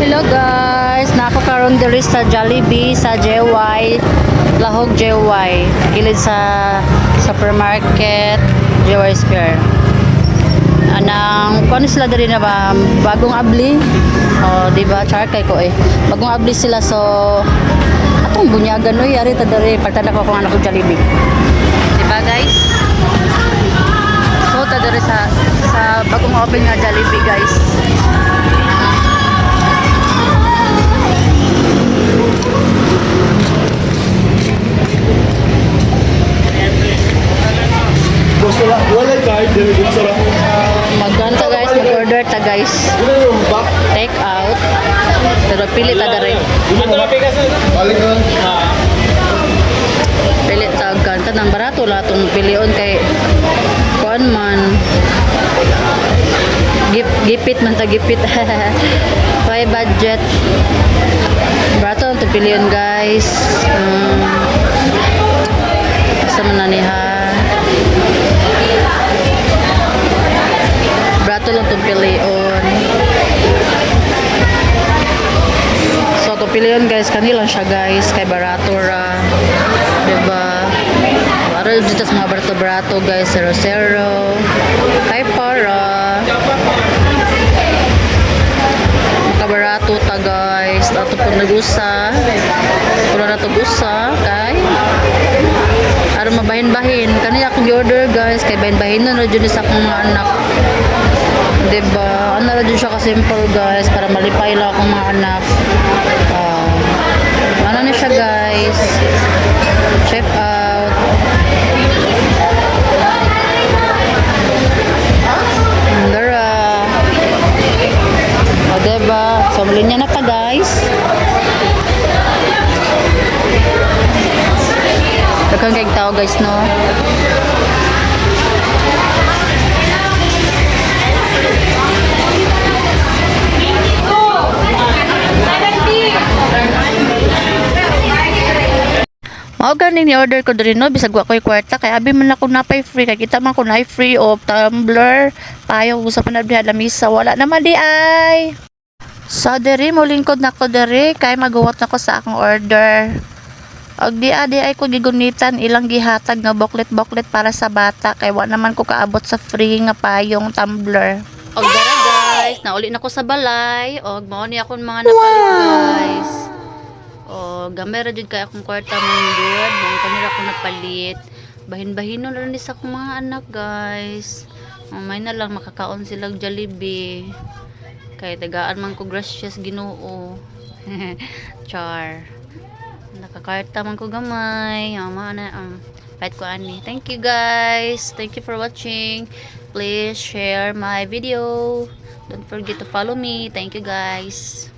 Hello guys, nako karon diri sa Jollibee sa JY, Lahog JY, gilid sa supermarket JY Square. Anang kuno sila diri na ba bagong abli? Oh, di ba char kay ko eh. Bagong abli sila so atong bunyagan oy ari ta diri pagtada ko kung anak ko Jollibee. Di ba guys? So ta diri sa bagong open nga Jollibee guys. Wala card, dito sarap. Magkanta guys, mag-order ta guys. Take out. Pero pili ta dere. Balik na. Pili ta ganta nang barato la tong pilion kay kuan man. Gipit man ta gipit. Kay budget. Barato to pilion guys. Asa man na ni ha? Brato lang itong pilion. So itong pilion guys, kanilang siya guys. Kay barato ra. Diba? Para dito sa mga barato-barato guys. 0-0. Kay para. Makabarato ta guys. Ato po nag-usa. Kung na nag-usa. Kay aron mabahin-bahin kanina akong order guys kay bahin-bahin na dyan sa akong mga anak, diba? Ano na dyan siya ka-simple guys para malipay lang akong mga anak. Ano na siya guys, check out. Dara o diba, so muli niya na ta guys. Daghang kay tao guys no. Mao ganing ni order ko diri no bisag wa koy kwarta kay abi man ako napay free kay kita man ko na free of tumbler payo usa pa na diha lamisa wala naman di ay. So diri mo lingkod nako diri kay maguwat nako sa akong order. Og di ay ko gigunitan ilang gihatag nga boklet para sa bata kay wa naman ko kaabot sa free nga payong tumbler. Og dara guys, nauli na ko sa balay og mao ni akong mga napalit guys. Og gamay ra jud kay akong kwarta mong good, mong kanira ko napalit. Bahin-bahinon ra ni sa akong mga anak guys. May na lang makakaon silang Jollibee. Kay tagaan man ko gracias Ginoo. Char. Nakakarta man ko gamay. Pahit ko ani. Thank you guys. Thank you for watching. Please share my video. Don't forget to follow me. Thank you guys.